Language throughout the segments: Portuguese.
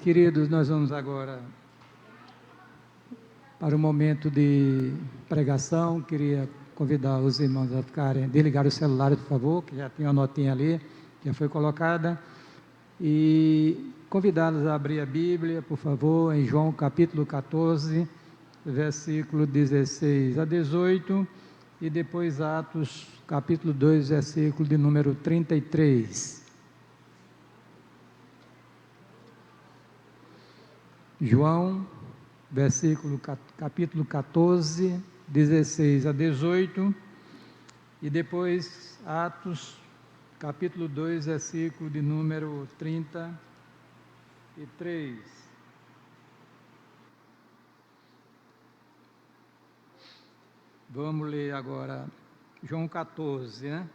Queridos, nós vamos agora para o momento de pregação. Queria convidar os irmãos a desligar os celulares, por favor, que já tem uma notinha ali, já foi colocada, e convidá-los a abrir a Bíblia, por favor, em João capítulo 14, versículo 16 a 18, e depois Atos capítulo 2, versículo de número 33. João, capítulo 14, 16 a 18, e depois Atos, capítulo 2, versículo de número 33. Vamos ler agora João 14, né?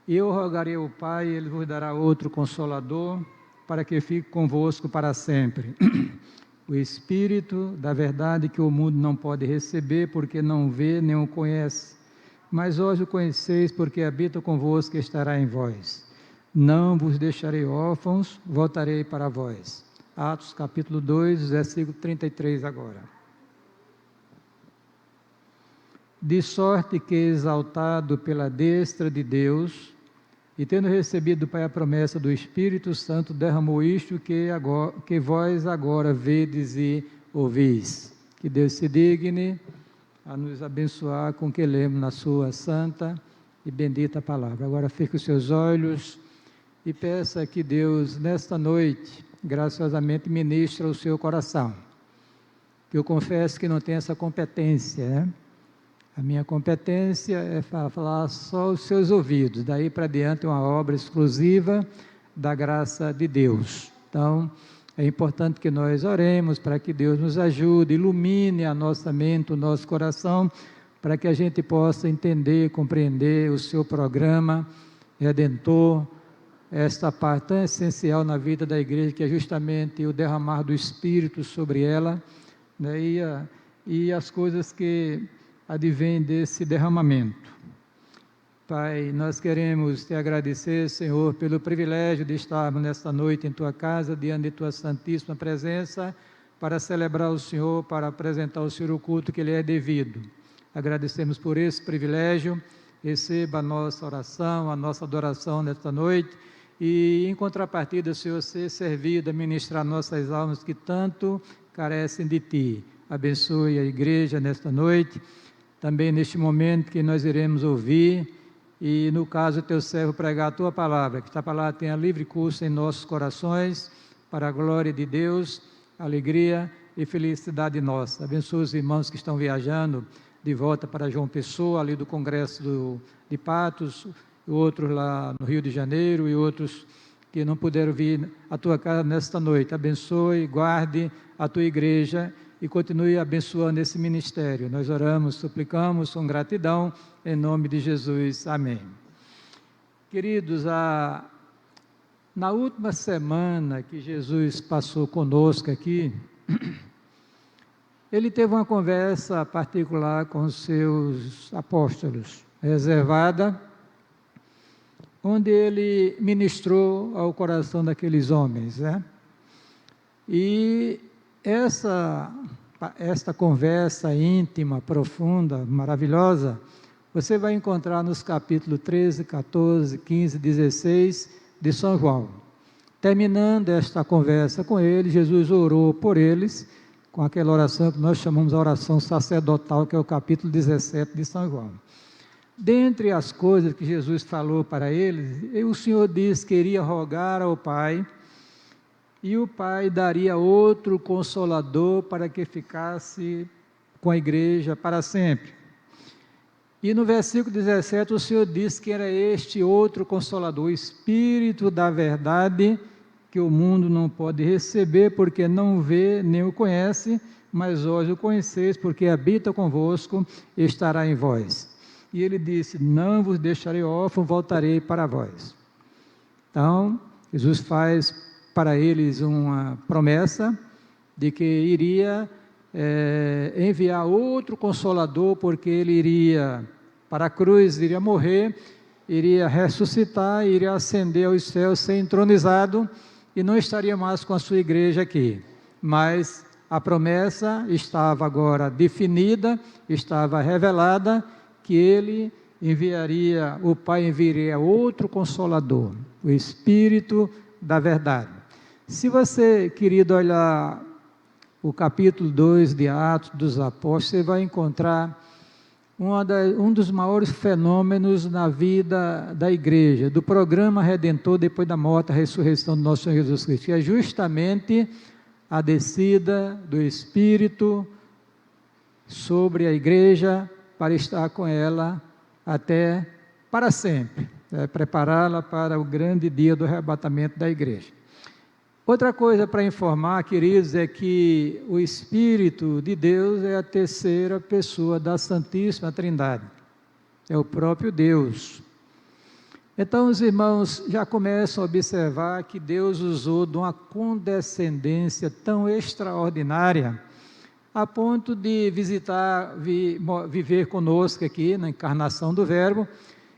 Eu rogarei ao Pai, Ele vos dará outro Consolador, para que fique convosco para sempre. O Espírito da verdade que o mundo não pode receber, porque não vê nem o conhece, mas vós o conheceis, porque habita convosco e estará em vós. Não vos deixarei órfãos, voltarei para vós. Atos capítulo 2, versículo 33 agora. De sorte que, exaltado pela destra de Deus, e tendo recebido do Pai a promessa do Espírito Santo, derramou isto que vós agora vedes e ouvis. Que Deus se digne a nos abençoar com o que lemos na sua santa e bendita palavra. Agora fique os seus olhos e peça que Deus, nesta noite, graciosamente ministre o seu coração. Que eu confesso que não tenho essa competência, né? A minha competência é falar só os seus ouvidos, daí para diante é uma obra exclusiva da graça de Deus. Então, é importante que nós oremos para que Deus nos ajude, ilumine a nossa mente, o nosso coração, para que a gente possa entender, compreender o seu programa redentor, esta parte tão essencial na vida da igreja, que é justamente o derramar do Espírito sobre ela, né, e as coisas que advém desse derramamento. Pai, nós queremos te agradecer, Senhor, pelo privilégio de estarmos nesta noite em Tua casa, diante de Tua santíssima presença, para celebrar o Senhor, para apresentar ao Senhor o culto que lhe é devido. Agradecemos por esse privilégio, receba a nossa oração, a nossa adoração nesta noite, e em contrapartida, Senhor, ser servido a ministrar nossas almas que tanto carecem de Ti. Abençoe a igreja nesta noite, também neste momento que nós iremos ouvir, e no caso teu servo pregar a tua palavra, que esta palavra tenha livre curso em nossos corações, para a glória de Deus, alegria e felicidade nossa. Abençoe os irmãos que estão viajando de volta para João Pessoa, ali do Congresso de Patos, outros lá no Rio de Janeiro, e outros que não puderam vir à tua casa nesta noite. Abençoe, guarde a tua igreja, e continue abençoando esse ministério. Nós oramos, suplicamos com gratidão, em nome de Jesus. Amém. Queridos, na última semana que Jesus passou conosco aqui, ele teve uma conversa particular com os seus apóstolos, reservada, onde ele ministrou ao coração daqueles homens, né? E esta conversa íntima, profunda, maravilhosa, você vai encontrar nos capítulos 13, 14, 15, 16 de São João. Terminando esta conversa com eles, Jesus orou por eles, com aquela oração que nós chamamos a oração sacerdotal, que é o capítulo 17 de São João. Dentre as coisas que Jesus falou para eles, o Senhor disse que iria rogar ao Pai, e o Pai daria outro Consolador para que ficasse com a igreja para sempre. E no versículo 17 o Senhor disse que era este outro Consolador, o Espírito da verdade, que o mundo não pode receber, porque não vê nem o conhece, mas vós o conheceis, porque habita convosco e estará em vós. E ele disse, não vos deixarei órfão, voltarei para vós. Então, Jesus faz para eles uma promessa de que iria enviar outro Consolador, porque ele iria para a cruz, iria morrer, iria ressuscitar, iria ascender aos céus, ser entronizado, e não estaria mais com a sua igreja aqui. Mas a promessa estava agora definida, estava revelada, que ele enviaria, o Pai enviaria outro Consolador, o Espírito da verdade. Se você, querido, olhar o capítulo 2 de Atos dos Apóstolos, você vai encontrar um dos maiores fenômenos na vida da igreja, do programa redentor depois da morte e ressurreição do nosso Senhor Jesus Cristo, que é justamente a descida do Espírito sobre a igreja para estar com ela até para sempre, prepará-la para o grande dia do arrebatamento da igreja. Outra coisa para informar, queridos, é que o Espírito de Deus é a terceira pessoa da Santíssima Trindade, é o próprio Deus. Então os irmãos já começam a observar que Deus usou de uma condescendência tão extraordinária, a ponto de viver conosco aqui na encarnação do Verbo,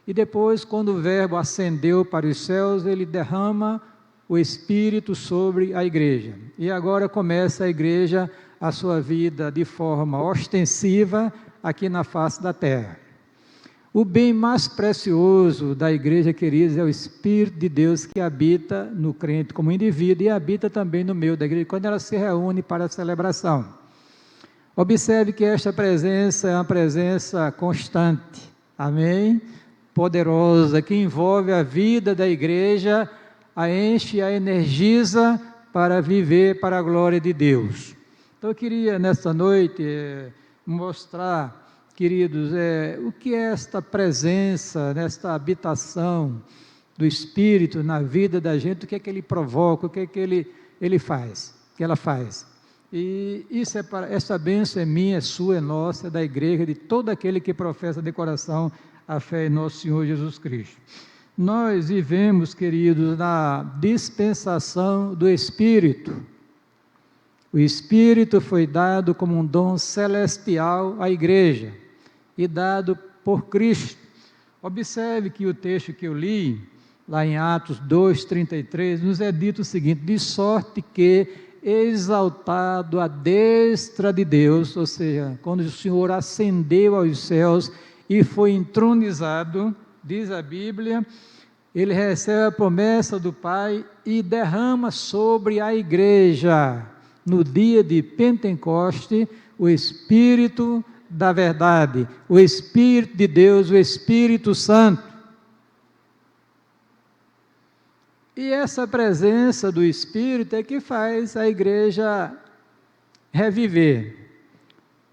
e depois, quando o Verbo ascendeu para os céus, ele derrama o Espírito sobre a igreja. E agora começa a igreja a sua vida de forma ostensiva aqui na face da terra. O bem mais precioso da igreja, queridos, é o Espírito de Deus que habita no crente como indivíduo e habita também no meio da igreja, quando ela se reúne para a celebração. Observe que esta presença é uma presença constante, amém? Poderosa, que envolve a vida da igreja, a enche, a energiza para viver para a glória de Deus. Então eu queria nesta noite mostrar, queridos, o que é esta presença, nesta habitação do Espírito na vida da gente, o que é que ele provoca, o que é que ele faz, que ela faz. E isso essa bênção é minha, é sua, é nossa, é da igreja, de todo aquele que professa de coração a fé em nosso Senhor Jesus Cristo. Nós vivemos, queridos, na dispensação do Espírito. O Espírito foi dado como um dom celestial à igreja e dado por Cristo. Observe que o texto que eu li, lá em Atos 2:33, nos é dito o seguinte: de sorte que, exaltado à destra de Deus, ou seja, quando o Senhor ascendeu aos céus e foi entronizado, diz a Bíblia, ele recebe a promessa do Pai e derrama sobre a igreja, no dia de Pentecoste, o Espírito da verdade, o Espírito de Deus, o Espírito Santo. E essa presença do Espírito é que faz a igreja reviver,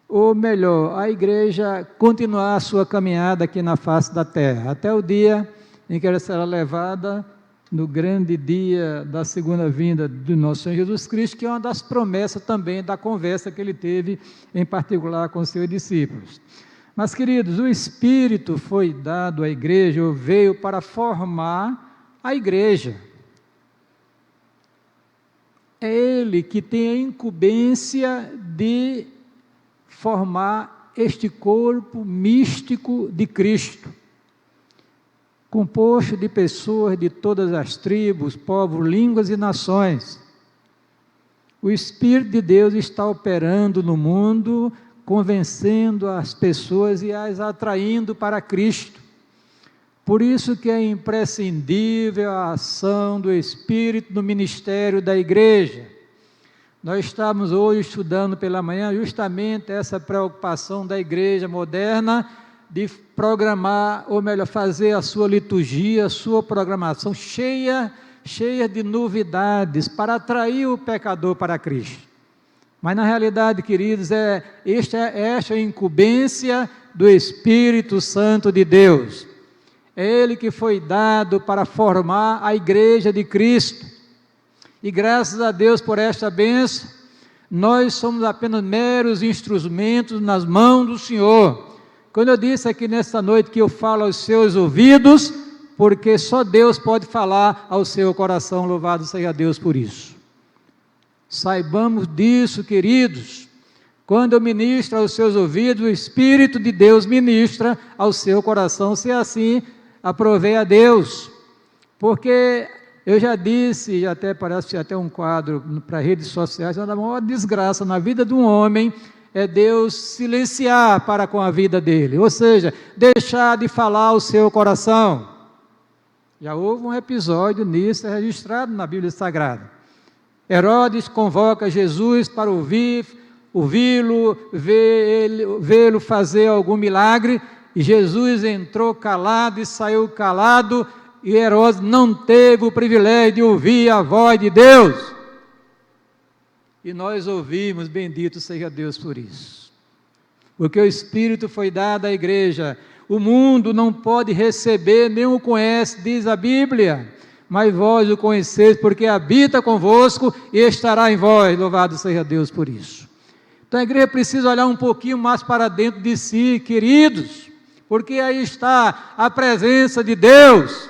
ou melhor, a igreja continuar a sua caminhada aqui na face da terra, até o dia em que ela será levada no grande dia da segunda vinda do nosso Senhor Jesus Cristo, que é uma das promessas também da conversa que ele teve, em particular com os seus discípulos. Mas, queridos, o Espírito foi dado à igreja, ou veio para formar a igreja. É ele que tem a incumbência de formar este corpo místico de Cristo, composto de pessoas de todas as tribos, povos, línguas e nações. O Espírito de Deus está operando no mundo, convencendo as pessoas e as atraindo para Cristo. Por isso que é imprescindível a ação do Espírito no ministério da igreja. Nós estamos hoje estudando pela manhã justamente essa preocupação da igreja moderna de programar, ou melhor, fazer a sua liturgia, a sua programação cheia de novidades para atrair o pecador para Cristo. Mas na realidade, queridos, esta é a incumbência do Espírito Santo de Deus. É Ele que foi dado para formar a igreja de Cristo. E graças a Deus por esta bênção, nós somos apenas meros instrumentos nas mãos do Senhor. Quando eu disse aqui nesta noite que eu falo aos seus ouvidos, porque só Deus pode falar ao seu coração, louvado seja Deus por isso. Saibamos disso, queridos. Quando eu ministro aos seus ouvidos, o Espírito de Deus ministra ao seu coração, se assim aprovei a Deus. Porque Eu já disse, e até parece até um quadro para redes sociais, a maior desgraça na vida de um homem é Deus silenciar para com a vida dele, ou seja, deixar de falar o seu coração. Já houve um episódio nisso registrado na Bíblia Sagrada. Herodes convoca Jesus para ouvi-lo, vê-lo fazer algum milagre, e Jesus entrou calado e saiu calado, e Herodes não teve o privilégio de ouvir a voz de Deus. E nós ouvimos, bendito seja Deus por isso. Porque o Espírito foi dado à igreja. O mundo não pode receber, nem o conhece, diz a Bíblia. Mas vós o conheceis, porque habita convosco e estará em vós. Louvado seja Deus por isso. Então a igreja precisa olhar um pouquinho mais para dentro de si, queridos. Porque aí está a presença de Deus.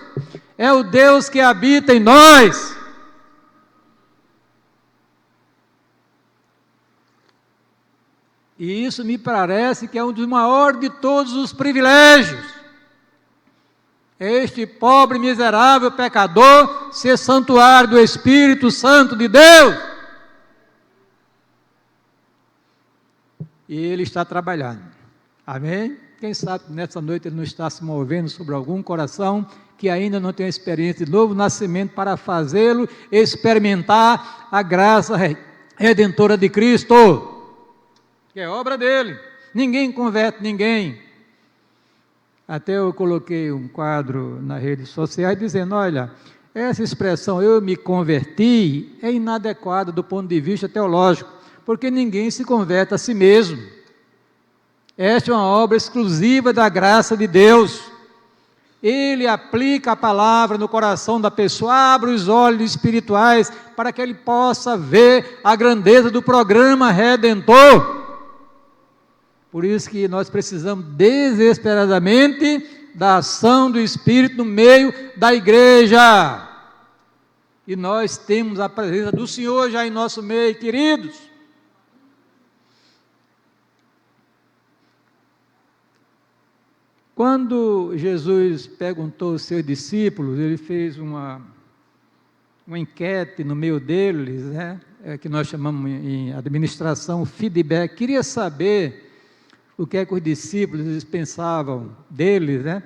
É o Deus que habita em nós. E isso me parece que é um dos maiores de todos os privilégios. Este pobre, miserável pecador ser santuário do Espírito Santo de Deus. E Ele está trabalhando. Amém? Quem sabe nessa noite Ele não está se movendo sobre algum coração que ainda não tem a experiência de novo nascimento para fazê-lo experimentar a graça redentora de Cristo. Que é obra dele, ninguém converte ninguém. Até eu coloquei um quadro nas redes sociais dizendo, olha, essa expressão eu me converti é inadequada do ponto de vista teológico, porque ninguém se converte a si mesmo. Esta é uma obra exclusiva da graça de Deus. Ele aplica a palavra no coração da pessoa, abre os olhos espirituais para que ele possa ver a grandeza do programa redentor. Por isso que nós precisamos desesperadamente da ação do Espírito no meio da igreja. E nós temos a presença do Senhor já em nosso meio, queridos. Quando Jesus perguntou aos seus discípulos, ele fez uma enquete no meio deles, né, que nós chamamos em administração feedback. Queria saber o que é que os discípulos pensavam deles, né?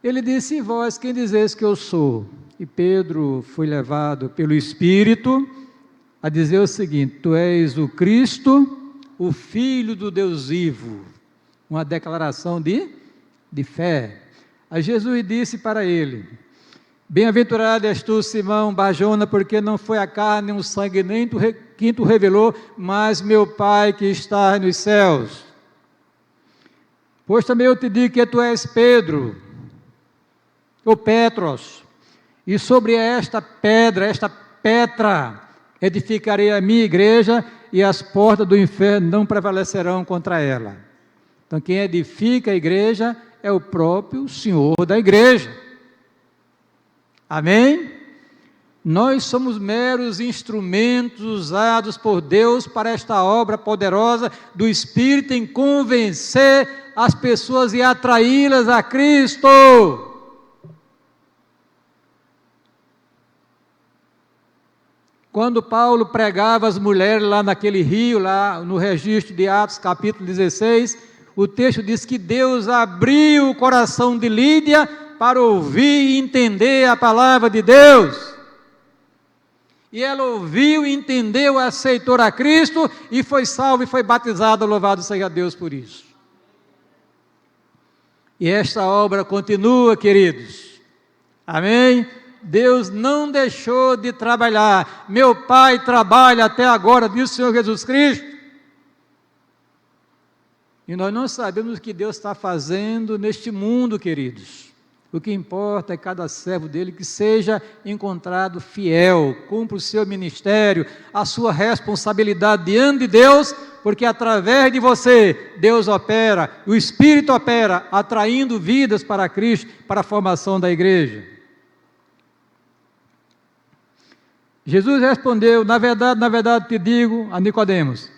Ele disse, e vós, quem dizeis que eu sou? E Pedro foi levado pelo Espírito a dizer o seguinte, tu és o Cristo, o Filho do Deus vivo. Uma declaração de fé. Aí Jesus disse para ele, bem-aventurado és tu, Simão Barjona, porque não foi a carne nem o sangue, nem quem tu revelou, mas meu Pai que está nos céus. Pois também eu te digo que tu és Pedro, ou Petros, e sobre esta pedra, esta Petra, edificarei a minha igreja, e as portas do inferno não prevalecerão contra ela. Então quem edifica a igreja é o próprio Senhor da igreja. Amém? Nós somos meros instrumentos usados por Deus para esta obra poderosa do Espírito em convencer as pessoas e atraí-las a Cristo. Quando Paulo pregava as mulheres lá naquele rio, lá no registro de Atos capítulo 16, o texto diz que Deus abriu o coração de Lídia para ouvir e entender a palavra de Deus. E ela ouviu, entendeu, aceitou a Cristo e foi salva e foi batizada, louvado seja Deus por isso. E esta obra continua, queridos. Amém? Deus não deixou de trabalhar. Meu Pai trabalha até agora, diz o Senhor Jesus Cristo. E nós não sabemos o que Deus está fazendo neste mundo, queridos. O que importa é cada servo dele que seja encontrado fiel, cumpra o seu ministério, a sua responsabilidade diante de Deus, porque através de você, Deus opera, o Espírito opera, atraindo vidas para Cristo, para a formação da igreja. Jesus respondeu, na verdade te digo, a Nicodemos,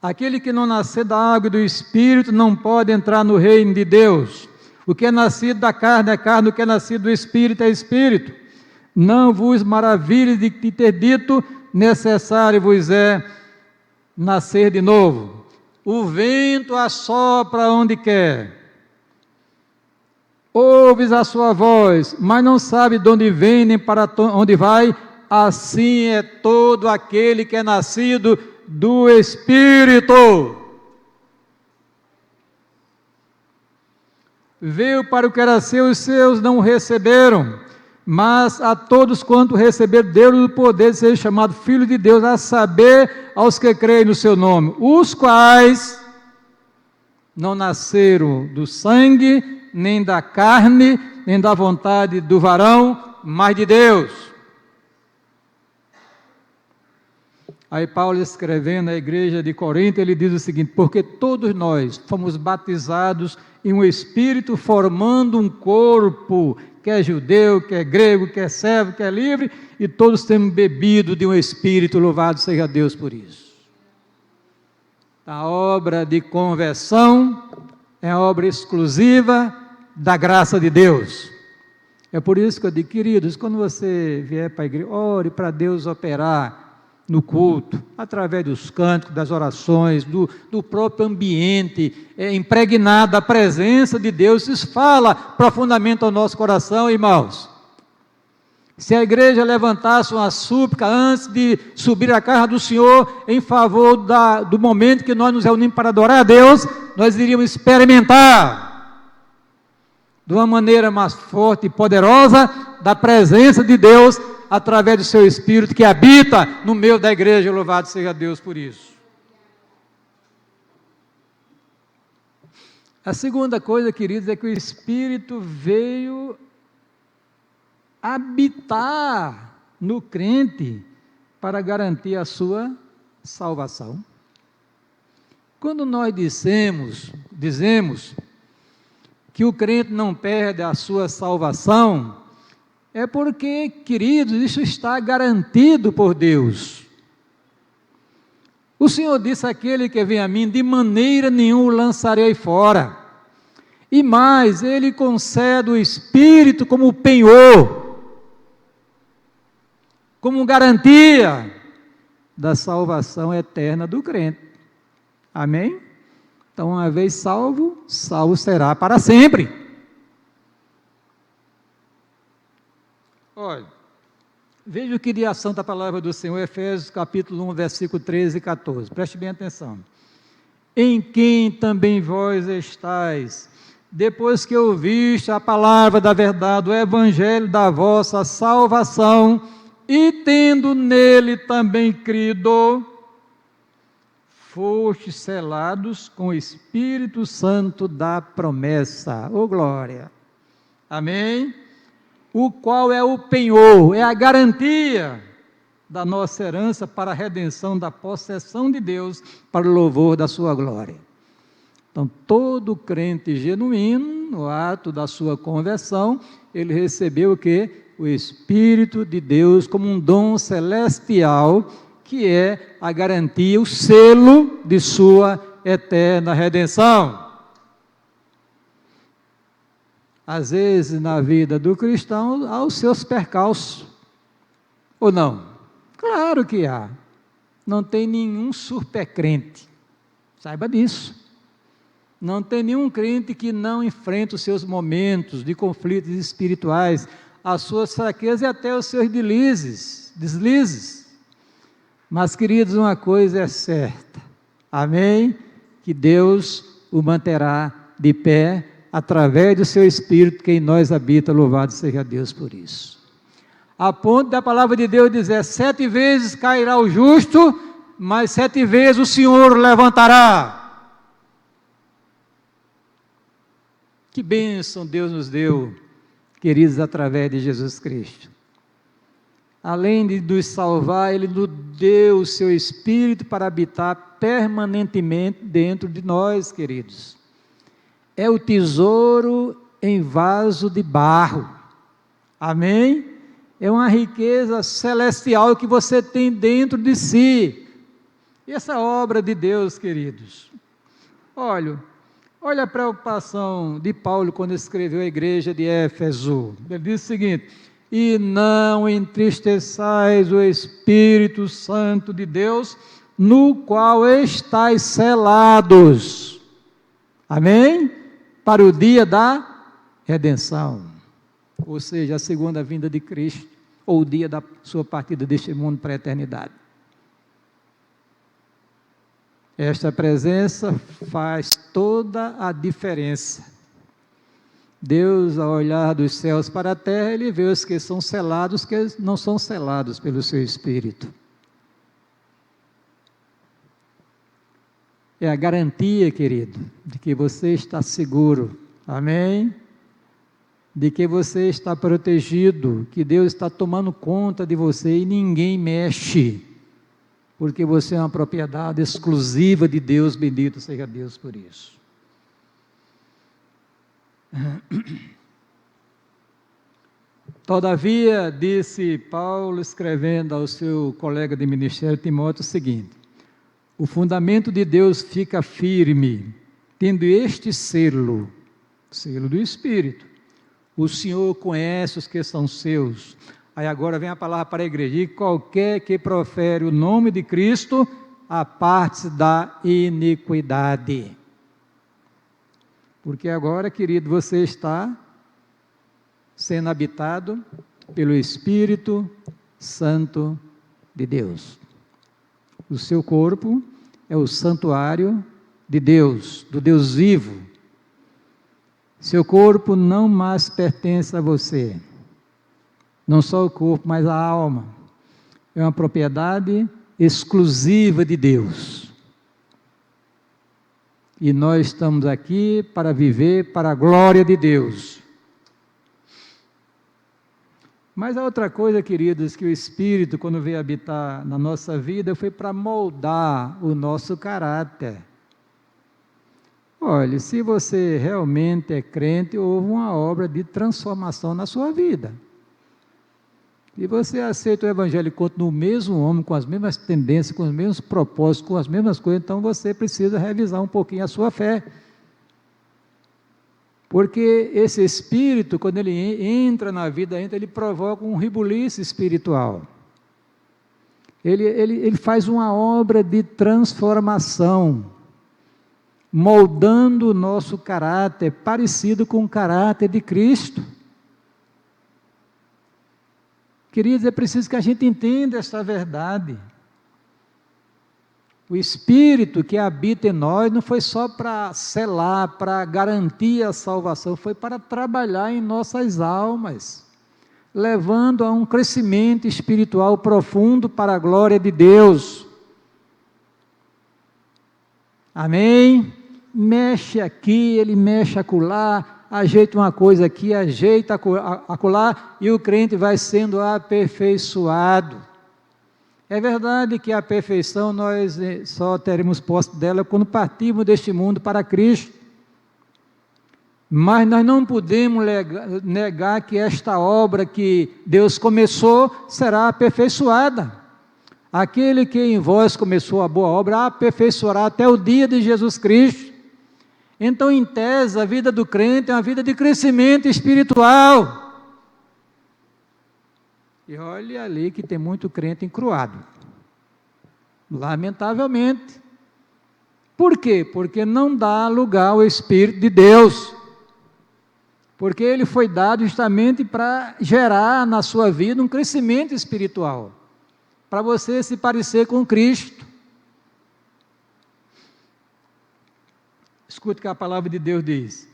aquele que não nascer da água e do Espírito não pode entrar no reino de Deus. O que é nascido da carne é carne, o que é nascido do Espírito é Espírito. Não vos maravilhes de ter dito, necessário vos é nascer de novo. O vento assopra onde quer. Ouves a sua voz, mas não sabe de onde vem nem para onde vai. Assim é todo aquele que é nascido do Espírito. Veio para o que era seu, os seus não o receberam, mas a todos quanto receberam, deu-lhe o poder de ser chamado filho de Deus, a saber, aos que creem no seu nome, os quais não nasceram do sangue, nem da carne, nem da vontade do varão, mas de Deus. Aí Paulo, escrevendo à igreja de Corinto, ele diz o seguinte: porque todos nós fomos batizados em um Espírito, formando um corpo, que é judeu, que é grego, que é servo, que é livre, e todos temos bebido de um Espírito, louvado seja Deus por isso. A obra de conversão é obra exclusiva da graça de Deus. É por isso que eu digo, queridos, quando você vier para a igreja, ore para Deus operar no culto, através dos cânticos, das orações, do próprio ambiente, impregnado da presença de Deus. Isso fala profundamente ao nosso coração, irmãos. Se a igreja levantasse uma súplica antes de subir à casa do Senhor, em favor do momento que nós nos reunimos para adorar a Deus, nós iríamos experimentar de uma maneira mais forte e poderosa da presença de Deus, através do seu Espírito que habita no meio da igreja. Louvado seja Deus por isso. A segunda coisa, queridos, é que o Espírito veio habitar no crente para garantir a sua salvação. Quando nós dizemos que o crente não perde a sua salvação, é porque, queridos, isso está garantido por Deus. O Senhor disse: aquele que vem a mim, de maneira nenhuma o lançarei fora. E mais, Ele concede o Espírito como penhor, como garantia da salvação eterna do crente. Amém? Então, uma vez salvo, salvo será para sempre. Olha, veja o que diz a santa palavra do Senhor, Efésios capítulo 1, versículo 13 e 14, preste bem atenção. Em quem também vós estáis, depois que ouviste a palavra da verdade, o evangelho da vossa salvação, e tendo nele também crido, fostes selados com o Espírito Santo da promessa. Ô glória! Amém? O qual é o penhor, é a garantia da nossa herança para a redenção da possessão de Deus, para o louvor da sua glória. Então, todo crente genuíno, no ato da sua conversão, ele recebeu o quê? O Espírito de Deus como um dom celestial, que é a garantia, o selo de sua eterna redenção. Às vezes, na vida do cristão, há os seus percalços, ou não? Claro que há. Não tem nenhum supercrente, saiba disso. Não tem nenhum crente que não enfrenta os seus momentos de conflitos espirituais, as suas fraquezas e até os seus deslizes. Mas, queridos, uma coisa é certa, amém? Que Deus o manterá de pé, através do seu Espírito que em nós habita, louvado seja Deus por isso. A ponto da palavra de Deus dizer: 7 vezes cairá o justo, mas 7 vezes o Senhor o levantará. Que bênção Deus nos deu, queridos, através de Jesus Cristo. Além de nos salvar, Ele nos deu o seu Espírito para habitar permanentemente dentro de nós, queridos. É o tesouro em vaso de barro, amém? É uma riqueza celestial que você tem dentro de si. E essa obra de Deus, queridos, olha a preocupação de Paulo quando escreveu a igreja de Éfeso. Ele diz o seguinte: e não entristeçais o Espírito Santo de Deus, no qual estáis selados. Amém? Para o dia da redenção. Ou seja, a segunda vinda de Cristo, ou o dia da sua partida deste mundo para a eternidade. Esta presença faz toda a diferença. Deus, ao olhar dos céus para a terra, Ele vê os que são selados, que não são selados pelo seu Espírito. É a garantia, querido, de que você está seguro. Amém? De que você está protegido, que Deus está tomando conta de você e ninguém mexe, porque você é uma propriedade exclusiva de Deus, bendito seja Deus por isso. Todavia, disse Paulo, escrevendo ao seu colega de ministério Timóteo, o seguinte: o fundamento de Deus fica firme, tendo este selo, selo do Espírito. O Senhor conhece os que são seus. Aí agora vem a palavra para a igreja: e qualquer que profere o nome de Cristo, aparte-se da iniquidade. Porque agora, querido, você está sendo habitado pelo Espírito Santo de Deus. O seu corpo é o santuário de Deus, do Deus vivo. Seu corpo não mais pertence a você. Não só o corpo, mas a alma. É uma propriedade exclusiva de Deus. E nós estamos aqui para viver para a glória de Deus. Mas a outra coisa, queridos, que o Espírito, quando veio habitar na nossa vida, foi para moldar o nosso caráter. Olha, se você realmente é crente, houve uma obra de transformação na sua vida. E você aceita o Evangelho e continua o mesmo homem, com as mesmas tendências, com os mesmos propósitos, com as mesmas coisas, então você precisa revisar um pouquinho a sua fé. Porque esse Espírito, quando ele entra na vida, ele provoca um rebuliço espiritual. Ele faz uma obra de transformação, moldando o nosso caráter, parecido com o caráter de Cristo. Queridos, é preciso que a gente entenda essa verdade. O Espírito que habita em nós não foi só para selar, para garantir a salvação, foi para trabalhar em nossas almas, levando a um crescimento espiritual profundo para a glória de Deus. Amém? Mexe aqui, ele mexe acolá, ajeita uma coisa aqui, ajeita acolá, e o crente vai sendo aperfeiçoado. É verdade que a perfeição nós só teremos posse dela quando partirmos deste mundo para Cristo. Mas nós não podemos negar que esta obra que Deus começou será aperfeiçoada. Aquele que em vós começou a boa obra, aperfeiçoará até o dia de Jesus Cristo. Então, em tese, a vida do crente é uma vida de crescimento espiritual. E olhe ali que tem muito crente encruado. Lamentavelmente. Por quê? Porque não dá lugar ao Espírito de Deus. Porque ele foi dado justamente para gerar na sua vida um crescimento espiritual. Para você se parecer com Cristo. Escute o que a palavra de Deus diz: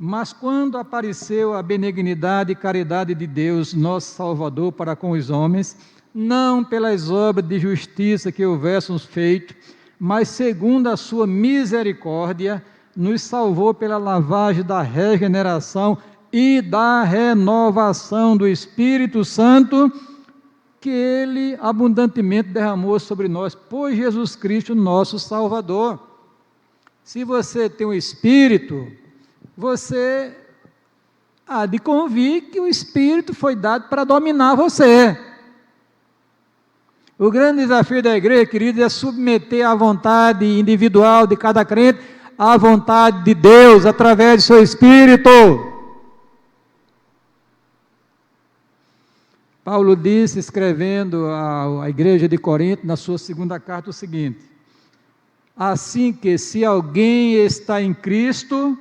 mas quando apareceu a benignidade e caridade de Deus, nosso Salvador, para com os homens, não pelas obras de justiça que houvéssemos feito, mas segundo a sua misericórdia, nos salvou pela lavagem da regeneração e da renovação do Espírito Santo, que Ele abundantemente derramou sobre nós, por Jesus Cristo, nosso Salvador. Se você tem um Espírito, você há de convir que o Espírito foi dado para dominar você. O grande desafio da igreja, queridos, é submeter a vontade individual de cada crente à vontade de Deus, através do seu Espírito. Paulo disse, escrevendo à igreja de Corinto, na sua segunda carta, o seguinte: assim que, se alguém está em Cristo,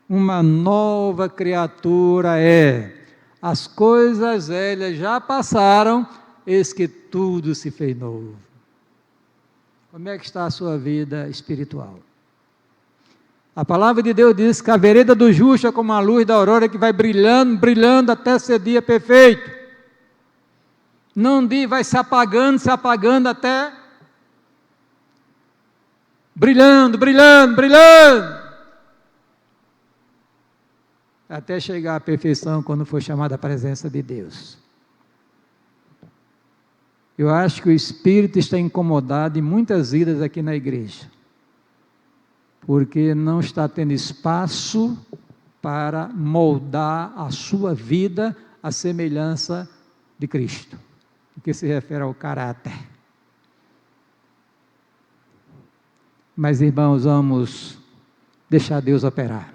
uma nova criatura é. As coisas velhas já passaram, eis que tudo se fez novo. Como é que está a sua vida espiritual? A palavra de Deus diz que a vereda do justo é como a luz da aurora que vai brilhando, brilhando até ser dia perfeito. Não vai se apagando até brilhando, brilhando, brilhando, até chegar à perfeição quando for chamada a presença de Deus. Eu acho que o Espírito está incomodado em muitas vidas aqui na igreja, porque não está tendo espaço para moldar a sua vida à semelhança de Cristo, no que se refere ao caráter. Mas, irmãos, vamos deixar Deus operar.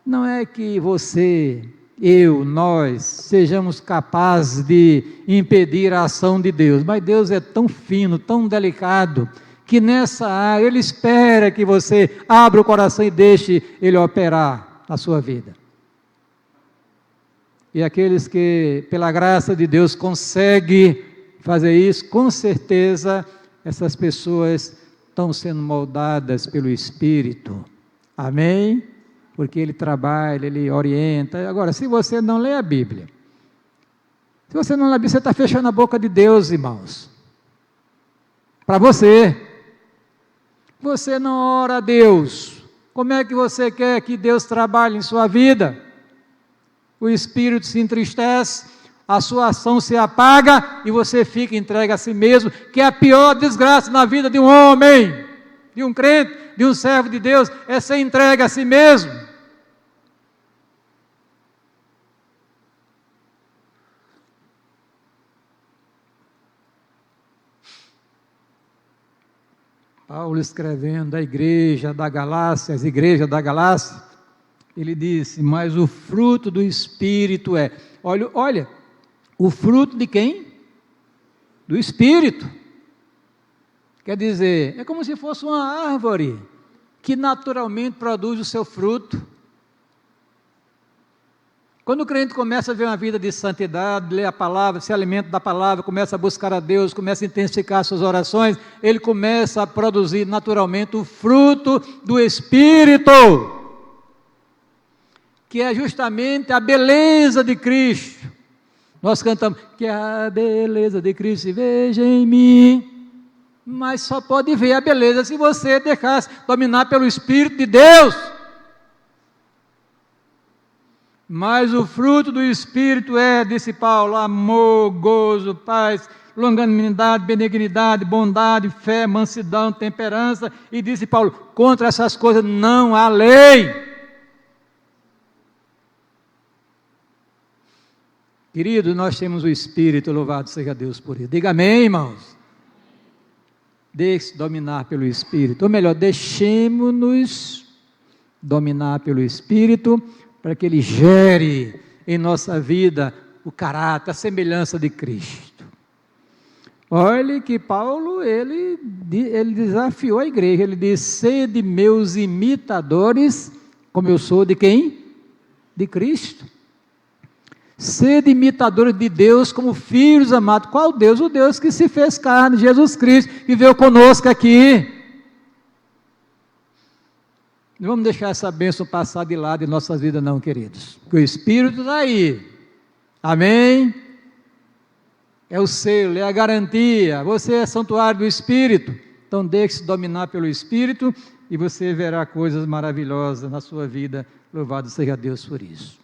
Não é que você, eu, nós, sejamos capazes de impedir a ação de Deus, mas Deus é tão fino, tão delicado, que nessa área Ele espera que você abra o coração e deixe Ele operar na sua vida. E aqueles que, pela graça de Deus, conseguem fazer isso, com certeza, essas pessoas estão sendo moldadas pelo Espírito. Amém? Porque Ele trabalha, Ele orienta. Agora, se você não lê a Bíblia, se você não lê a Bíblia, você está fechando a boca de Deus, irmãos. Para você. Você não ora a Deus. Como é que você quer que Deus trabalhe em sua vida? O Espírito se entristece, a sua ação se apaga e você fica entregue a si mesmo, que é a pior desgraça na vida de um homem, de um crente, de um servo de Deus, é ser entregue a si mesmo. Paulo escrevendo à igreja da Galácia, as igrejas da Galácia, ele disse: mas o fruto do Espírito é, olha, o fruto de quem? Do Espírito. Quer dizer, é como se fosse uma árvore, que naturalmente produz o seu fruto. Quando o crente começa a ver uma vida de santidade, lê a palavra, se alimenta da palavra, começa a buscar a Deus, começa a intensificar suas orações, ele começa a produzir naturalmente o fruto do Espírito, que é justamente a beleza de Cristo. Nós cantamos, que a beleza de Cristo se veja em mim, mas só pode ver a beleza se você deixar-se dominar pelo Espírito de Deus. Mas o fruto do Espírito é, disse Paulo, amor, gozo, paz, longanimidade, benignidade, bondade, fé, mansidão, temperança, e disse Paulo, contra essas coisas não há lei. Querido, nós temos o Espírito, louvado seja Deus por isso. Diga amém, irmãos. Deixe-se dominar pelo Espírito, ou melhor, deixemos-nos dominar pelo Espírito, para que Ele gere em nossa vida o caráter, a semelhança de Cristo. Olhe que Paulo, ele desafiou a igreja, ele disse, sede meus imitadores, como eu sou de quem? De Cristo. Sede imitadores de Deus como filhos amados. Qual Deus? O Deus que se fez carne, Jesus Cristo, que veio conosco aqui. Não vamos deixar essa bênção passar de lado em nossas vidas não, queridos, porque o Espírito está aí, amém? É o selo, é a garantia, você é santuário do Espírito, então deixe-se dominar pelo Espírito, e você verá coisas maravilhosas na sua vida, louvado seja Deus por isso.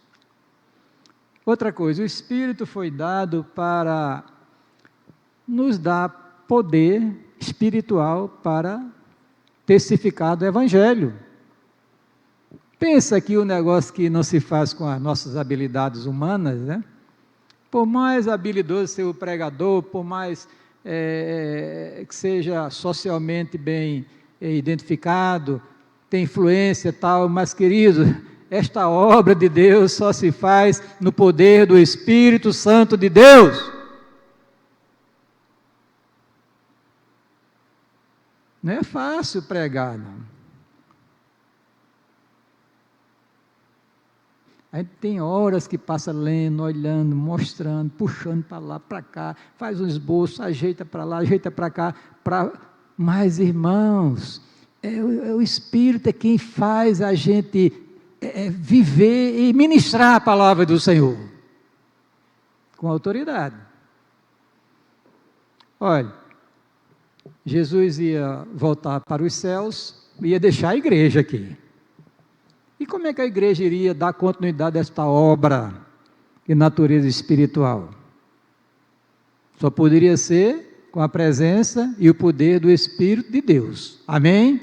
Outra coisa, o Espírito foi dado para nos dar poder espiritual para testificar do Evangelho. Pensa aqui o negócio que não se faz com as nossas habilidades humanas, né? Por mais habilidoso ser o pregador, por mais que seja socialmente bem identificado, tem influência e tal, mas querido, esta obra de Deus só se faz no poder do Espírito Santo de Deus. Não é fácil pregar, não. A gente tem horas que passa lendo, olhando, mostrando, puxando para lá, para cá, faz um esboço, ajeita para lá, ajeita para cá, mas, irmãos, o Espírito é quem faz a gente viver e ministrar a palavra do Senhor, com autoridade. Olha, Jesus ia voltar para os céus, ia deixar a igreja aqui. E como é que a igreja iria dar continuidade a esta obra de natureza espiritual? Só poderia ser com a presença e o poder do Espírito de Deus. Amém?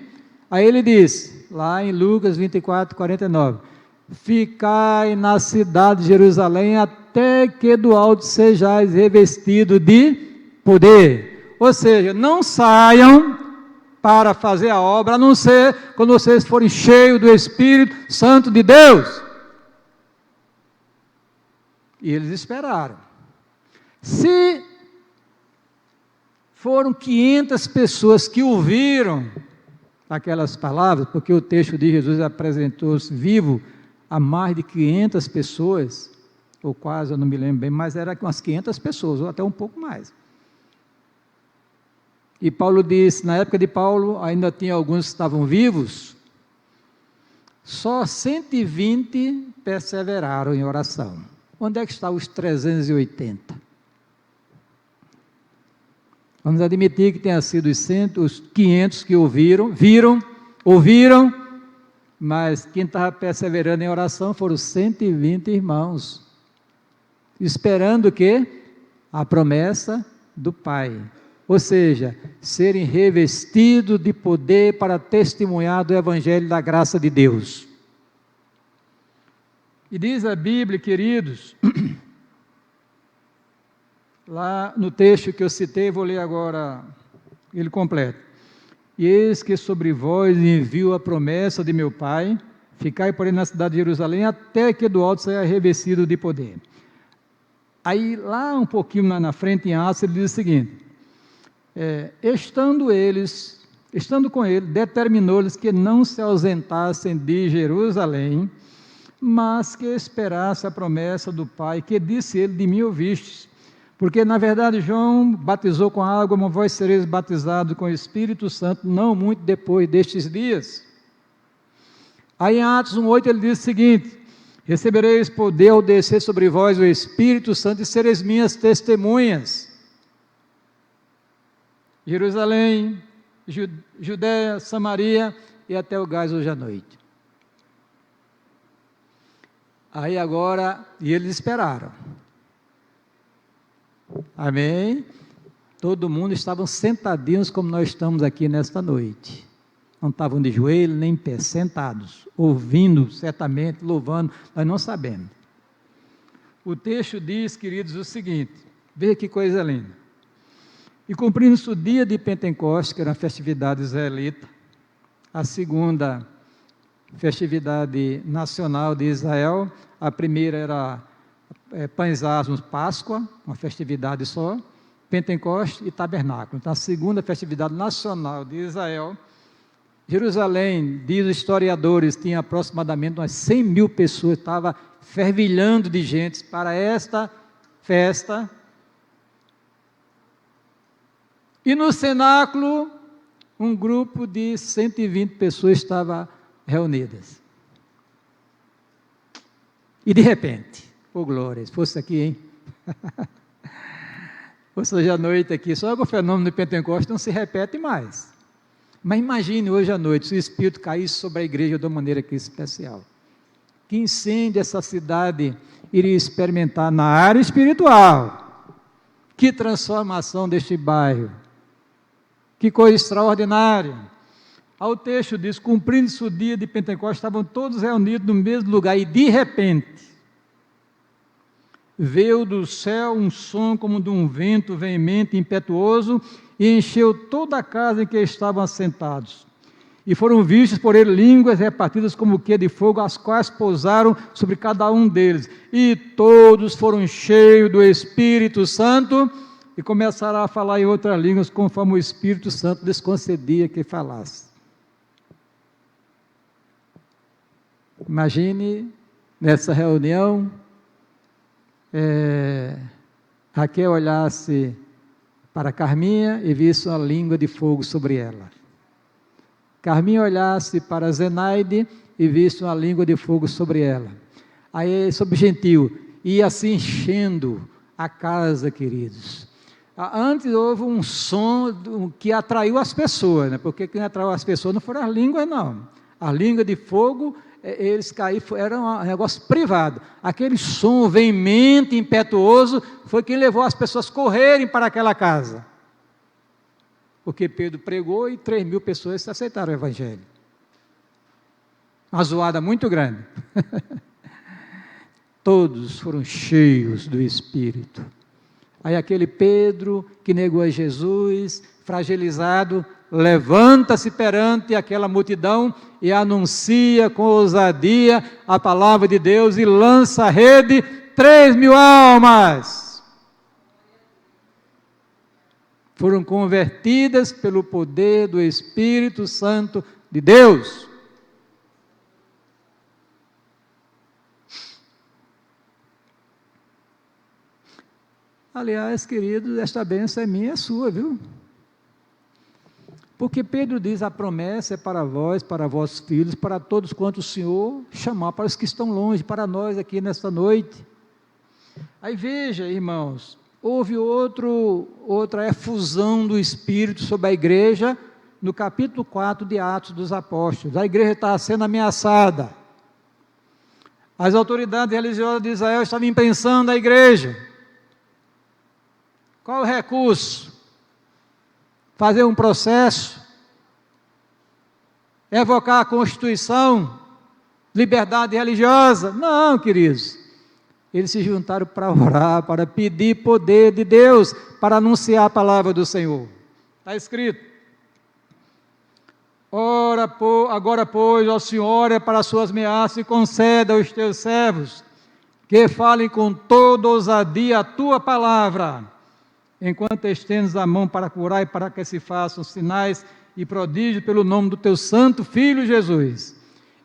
Aí ele diz, lá em Lucas 24, 49, ficai na cidade de Jerusalém até que do alto sejais revestido de poder. Ou seja, não saiam para fazer a obra, a não ser quando vocês forem cheios do Espírito Santo de Deus. E eles esperaram. Se foram 500 pessoas que ouviram aquelas palavras, porque o texto de Jesus apresentou-se vivo a mais de 500 pessoas, ou quase, eu não me lembro bem, mas era umas 500 pessoas, ou até um pouco mais. E Paulo disse, na época de Paulo, ainda tinha alguns que estavam vivos, só 120 perseveraram em oração. Onde é que estão os 380? Vamos admitir que tenha sido os 500 que ouviram, mas quem estava perseverando em oração foram 120 irmãos, esperando o quê? A promessa do Pai. Ou seja, serem revestidos de poder para testemunhar do Evangelho da graça de Deus. E diz a Bíblia, queridos, lá no texto que eu citei, vou ler agora ele completo. E eis que sobre vós envio a promessa de meu Pai, ficai, porém, na cidade de Jerusalém, até que do alto seja revestido de poder. Aí, lá um pouquinho na frente, em Atos, ele diz o seguinte, estando com ele, determinou-lhes que não se ausentassem de Jerusalém, mas que esperasse a promessa do Pai, que disse ele, de mim ouvistes. Porque, na verdade, João batizou com água, mas vós sereis batizados com o Espírito Santo, não muito depois destes dias. Aí em Atos 1,8 ele diz o seguinte, recebereis poder ao descer sobre vós o Espírito Santo e sereis minhas testemunhas. Jerusalém, Judéia, Samaria e até o gás hoje à noite. Aí agora, e eles esperaram. Amém? Todo mundo estavam sentadinhos como nós estamos aqui nesta noite. Não estavam de joelho nem em pé, sentados, ouvindo certamente, louvando, nós não sabemos. O texto diz, queridos, o seguinte, veja que coisa linda. E cumprindo-se o dia de Pentecostes, que era a festividade israelita, a segunda festividade nacional de Israel, a primeira era Pães Asmos, Páscoa, uma festividade só, Pentecostes e Tabernáculo. Então, a segunda festividade nacional de Israel, Jerusalém, diz os historiadores, tinha aproximadamente umas 100 mil pessoas, estava fervilhando de gente para esta festa. E no cenáculo, um grupo de 120 pessoas estava reunidas. E de repente, glória, se fosse aqui, hein? Fosse hoje à noite aqui, só que o fenômeno do Pentecostes não se repete mais. Mas imagine hoje à noite, se o Espírito caísse sobre a igreja de uma maneira que especial. Que incêndio essa cidade iria experimentar na área espiritual. Que transformação deste bairro. Que coisa extraordinária. Ao texto diz, cumprindo-se o dia de Pentecostes, estavam todos reunidos no mesmo lugar, e de repente, veio do céu um som como de um vento veemente, impetuoso, e encheu toda a casa em que estavam assentados. E foram vistos por ele línguas repartidas como que de fogo, as quais pousaram sobre cada um deles. E todos foram cheios do Espírito Santo e começaram a falar em outras línguas, conforme o Espírito Santo lhes concedia que falasse. Imagine, nessa reunião, Raquel olhasse para Carminha e visse uma língua de fogo sobre ela. Carminha olhasse para Zenaide e visse uma língua de fogo sobre ela. Aí, sobre gentil, ia se enchendo a casa, queridos. Antes houve um som que atraiu as pessoas, né? Porque quem atraiu as pessoas não foram as línguas, não. A língua de fogo, eles caíram, era um negócio privado. Aquele som veemente, impetuoso, foi quem levou as pessoas a correrem para aquela casa. Porque Pedro pregou e 3.000 pessoas aceitaram o Evangelho. Uma zoada muito grande. Todos foram cheios do Espírito. Aí aquele Pedro que negou a Jesus, fragilizado, levanta-se perante aquela multidão e anuncia com ousadia a palavra de Deus e lança a rede, 3.000 almas foram convertidas pelo poder do Espírito Santo de Deus. Aliás, queridos, esta bênção é minha e é sua, viu? Porque Pedro diz, a promessa é para vós, para vossos filhos, para todos quantos o Senhor chamar, para os que estão longe, para nós aqui nesta noite. Aí veja, irmãos, houve outra efusão do Espírito sobre a igreja, no capítulo 4 de Atos dos Apóstolos. A igreja estava sendo ameaçada. As autoridades religiosas de Israel estavam imprensando a igreja. Qual o recurso? Fazer um processo? Evocar a Constituição? Liberdade religiosa? Não, queridos. Eles se juntaram para orar, para pedir poder de Deus, para anunciar a palavra do Senhor. Está escrito: ora, agora, pois, ó Senhor, para as suas ameaças e conceda aos teus servos que falem com toda ousadia a tua palavra, enquanto estendes a mão para curar e para que se façam sinais e prodígios pelo nome do teu santo Filho Jesus.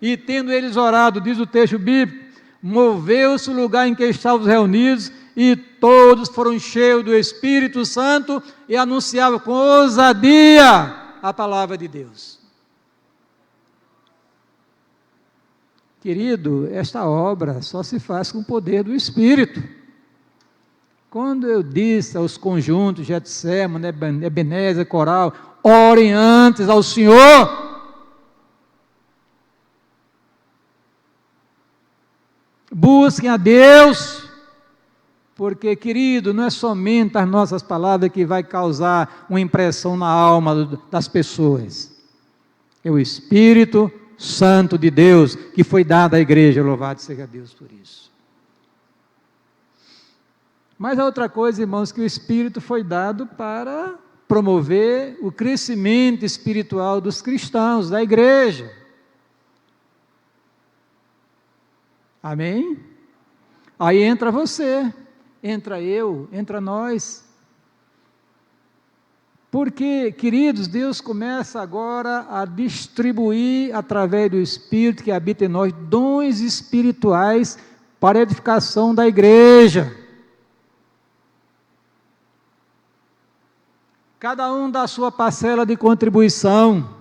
E tendo eles orado, diz o texto bíblico, moveu-se o lugar em que estavam reunidos e todos foram cheios do Espírito Santo e anunciavam com ousadia a palavra de Deus. Querido, esta obra só se faz com o poder do Espírito. Quando eu disse aos conjuntos, Getsemane, Ebenezer, Coral, orem antes ao Senhor. Busquem a Deus, porque, querido, não é somente as nossas palavras que vai causar uma impressão na alma das pessoas. É o Espírito Santo de Deus que foi dado à igreja, louvado seja Deus por isso. Mas a outra coisa, irmãos, que o Espírito foi dado para promover o crescimento espiritual dos cristãos, da igreja. Amém? Aí entra você, entra eu, entra nós. Porque, queridos, Deus começa agora a distribuir, através do Espírito que habita em nós, dons espirituais para a edificação da igreja. Cada um dá a sua parcela de contribuição.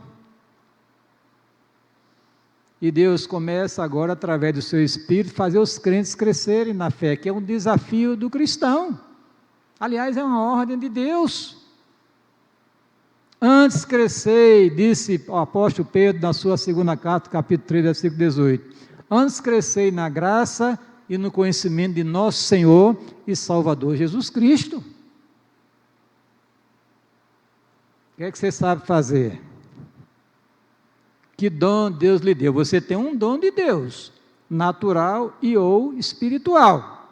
E Deus começa agora, através do seu Espírito, fazer os crentes crescerem na fé, que é um desafio do cristão. Aliás, é uma ordem de Deus. Antes crescei, disse o apóstolo Pedro na sua segunda carta, capítulo 3, versículo 18. Antes crescei na graça e no conhecimento de nosso Senhor e Salvador Jesus Cristo. O que é que você sabe fazer? Que dom Deus lhe deu? Você tem um dom de Deus, natural e ou espiritual.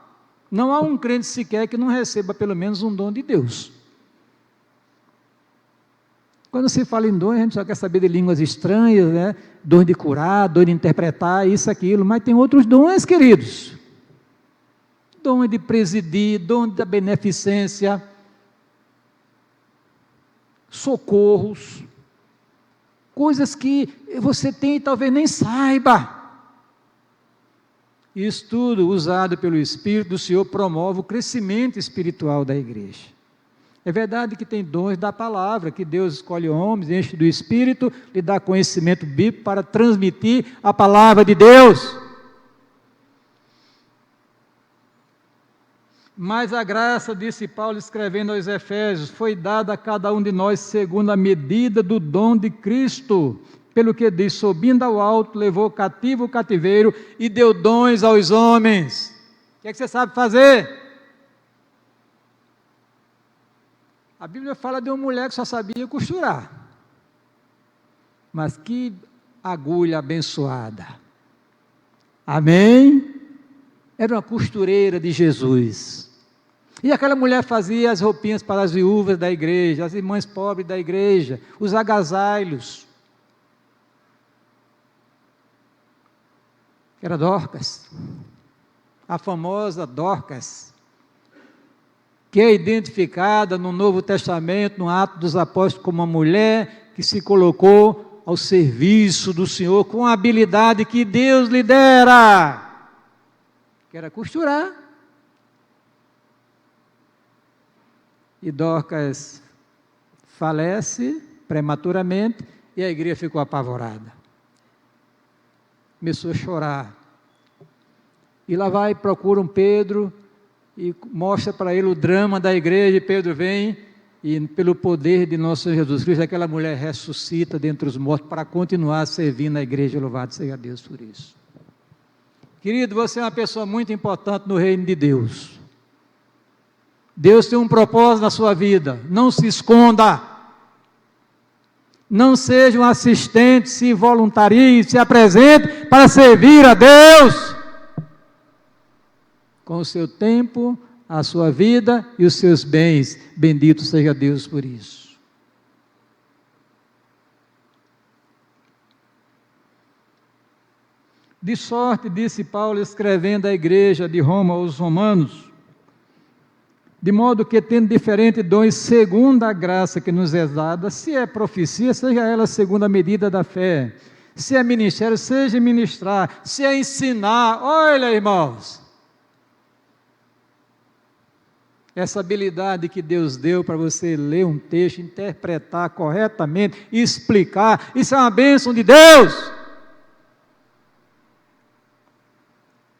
Não há um crente sequer que não receba pelo menos um dom de Deus. Quando se fala em dons, a gente só quer saber de línguas estranhas, né? Dons de curar, dons de interpretar, isso, aquilo, mas tem outros dons, queridos. Dom de presidir, dom da beneficência, socorros, coisas que você tem e talvez nem saiba. Isso tudo, usado pelo Espírito do Senhor, promove o crescimento espiritual da igreja. É verdade que tem dons da palavra, que Deus escolhe homens, enche do Espírito, lhe dá conhecimento bíblico para transmitir a palavra de Deus. Mas a graça, disse Paulo escrevendo aos Efésios, foi dada a cada um de nós segundo a medida do dom de Cristo. Pelo que diz, subindo ao alto, levou cativo o cativeiro e deu dons aos homens. O que é que você sabe fazer? A Bíblia fala de uma mulher que só sabia costurar. Mas que agulha abençoada. Amém? Era uma costureira de Jesus. E aquela mulher fazia as roupinhas para as viúvas da igreja, as irmãs pobres da igreja, os agasalhos. Era Dorcas, a famosa Dorcas, que é identificada no Novo Testamento, no Atos dos Apóstolos, como uma mulher que se colocou ao serviço do Senhor com a habilidade que Deus lhe dera, que era costurar. E Dorcas falece prematuramente e a igreja ficou apavorada. Começou a chorar. E lá vai, procura um Pedro e mostra para ele o drama da igreja. E Pedro vem e, pelo poder de nosso Senhor Jesus Cristo, aquela mulher ressuscita dentre os mortos para continuar servindo a igreja. Louvado seja Deus por isso. Querido, você é uma pessoa muito importante no reino de Deus. Deus tem um propósito na sua vida. Não se esconda. Não seja um assistente, se voluntarie, se apresente para servir a Deus. Com o seu tempo, a sua vida e os seus bens. Bendito seja Deus por isso. De sorte, disse Paulo, escrevendo à igreja de Roma aos romanos, de modo que, tendo diferentes dons, segundo a graça que nos é dada, se é profecia, seja ela segundo a medida da fé, se é ministério, seja ministrar, se é ensinar. Olha, irmãos, essa habilidade que Deus deu para você ler um texto, interpretar corretamente, explicar, isso é uma bênção de Deus.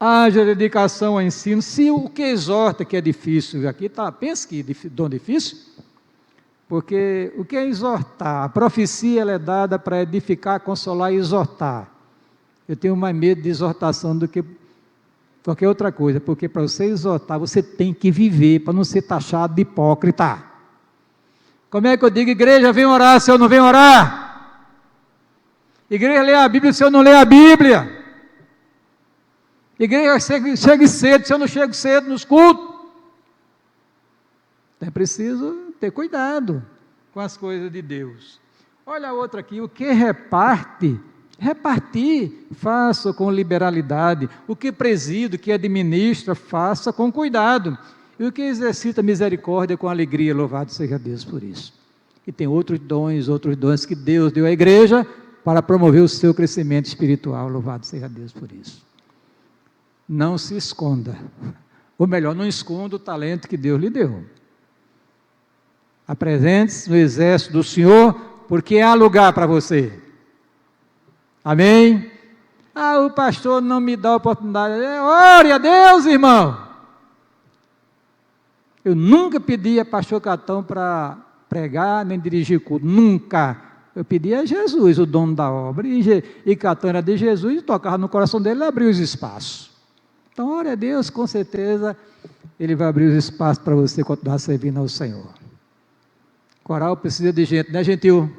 Haja dedicação ao ensino. Se o que exorta, que é difícil, aqui está, pensa que dom difícil, porque o que é exortar? A profecia ela é dada para edificar, consolar e exortar. Eu tenho mais medo de exortação do que qualquer outra coisa, porque para você exortar, você tem que viver, para não ser taxado de hipócrita. Como é que eu digo, igreja, vem orar se eu não venho orar? Igreja, lê a Bíblia se eu não ler a Bíblia? Igreja, chegue cedo, se eu não chego cedo nos cultos. É preciso ter cuidado com as coisas de Deus. Olha a outra aqui, o que reparte, repartir, faça com liberalidade. O que preside, o que administra, faça com cuidado. E o que exercita misericórdia com alegria, louvado seja Deus por isso. E tem outros dons que Deus deu à igreja para promover o seu crescimento espiritual, louvado seja Deus por isso. Não se esconda, ou melhor, não esconda o talento que Deus lhe deu. Apresente-se no exército do Senhor, porque há lugar para você. Amém? Ah, o pastor não me dá oportunidade. Ore a Deus, irmão. Eu nunca pedi a pastor Catão para pregar, nem dirigir culto, nunca. Eu pedi a Jesus, o dono da obra, e Catão era de Jesus, e tocava no coração dele e abriu os espaços. Então, ore a Deus, com certeza, Ele vai abrir os espaços para você continuar servindo ao Senhor. Coral precisa de gente, né, gentil?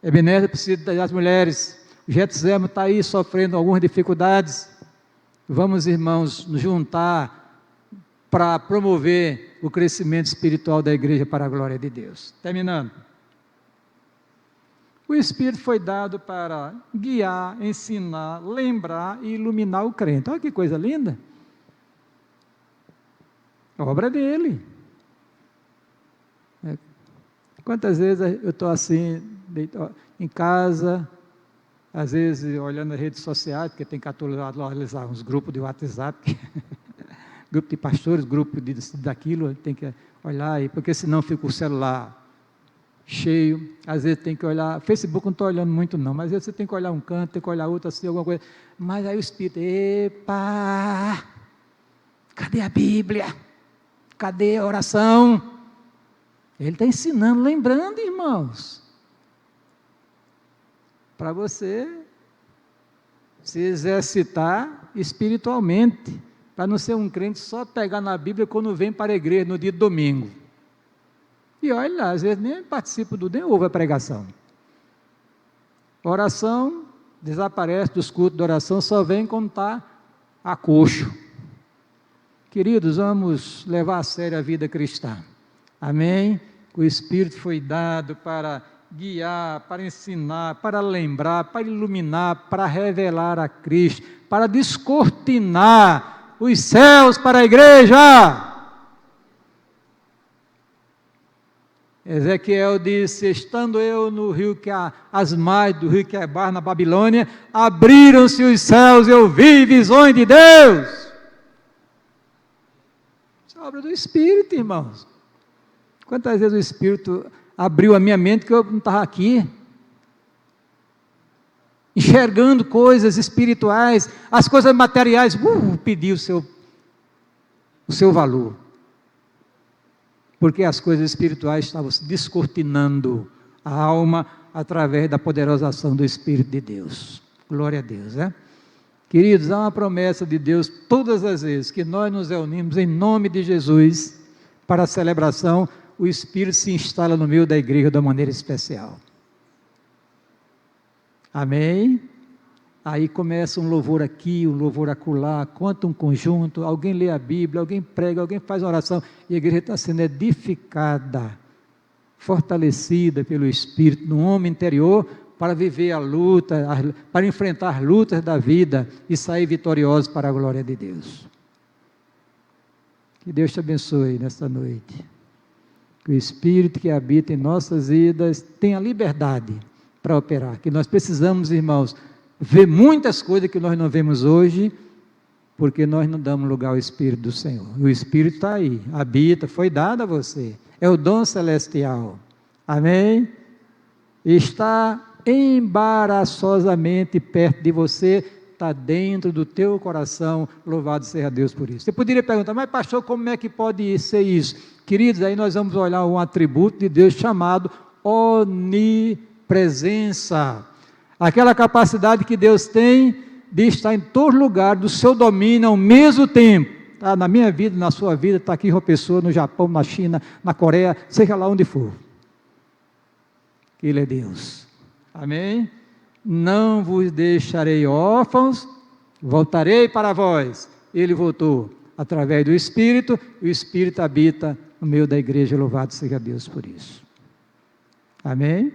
Ebenezer precisa das mulheres. O Getsemo está aí sofrendo algumas dificuldades. Vamos, irmãos, nos juntar para promover o crescimento espiritual da igreja para a glória de Deus. Terminando. O Espírito foi dado para guiar, ensinar, lembrar e iluminar o crente. Olha que coisa linda! Obra dele. Quantas vezes eu estou assim, em casa, às vezes olhando as redes sociais, porque tem que atualizar uns grupos de WhatsApp, grupo de pastores, grupo daquilo, tem que olhar, porque senão fica o celular cheio. Às vezes tem que olhar, Facebook não estou olhando muito não, mas às vezes você tem que olhar um canto, tem que olhar outro assim, alguma coisa. Mas aí o Espírito, epa, cadê a Bíblia? Cadê a oração? Ele está ensinando, lembrando, irmãos, para você se exercitar espiritualmente, para não ser um crente só pegar na Bíblia quando vem para a igreja no dia de domingo. E olha lá, às vezes nem participa nem ouve a pregação. Oração desaparece dos cultos de oração, só vem quando está a coxo. Queridos, vamos levar a sério a vida cristã. Amém? O Espírito foi dado para guiar, para ensinar, para lembrar, para iluminar, para revelar a Cristo, para descortinar os céus para a igreja. Ezequiel disse, estando eu no rio as margens do rio Quebar, na Babilônia, abriram-se os céus e eu vi visões de Deus. Isso é obra do Espírito, irmãos. Quantas vezes o Espírito abriu a minha mente que eu não estava aqui, enxergando coisas espirituais, as coisas materiais, pedi o seu valor. Porque as coisas espirituais estavam se descortinando a alma através da poderosa ação do Espírito de Deus. Glória a Deus, né? Queridos, há uma promessa de Deus todas as vezes que nós nos reunimos em nome de Jesus para a celebração, o Espírito se instala no meio da igreja de uma maneira especial. Amém? Aí começa um louvor aqui, um louvor acolá, conta um conjunto, alguém lê a Bíblia, alguém prega, alguém faz uma oração, e a igreja está sendo edificada, fortalecida pelo Espírito, no homem interior, para viver a luta, para enfrentar as lutas da vida e sair vitorioso para a glória de Deus. Que Deus te abençoe nesta noite. Que o Espírito que habita em nossas vidas tenha liberdade para operar. Que nós precisamos, irmãos, ver muitas coisas que nós não vemos hoje, porque nós não damos lugar ao Espírito do Senhor. O Espírito está aí, habita, foi dado a você. É o dom celestial. Amém? Está embaraçosamente perto de você, está dentro do teu coração, louvado seja Deus por isso. Você poderia perguntar, mas pastor, como é que pode ser isso? Queridos, aí nós vamos olhar um atributo de Deus chamado onipresença. Aquela capacidade que Deus tem de estar em todo lugar, do seu domínio ao mesmo tempo. Tá? Na minha vida, na sua vida, está aqui em João Pessoa, no Japão, na China, na Coreia, seja lá onde for. Ele é Deus. Amém? Não vos deixarei órfãos, voltarei para vós. Ele voltou através do Espírito, e o Espírito habita no meio da igreja, louvado seja Deus por isso. Amém?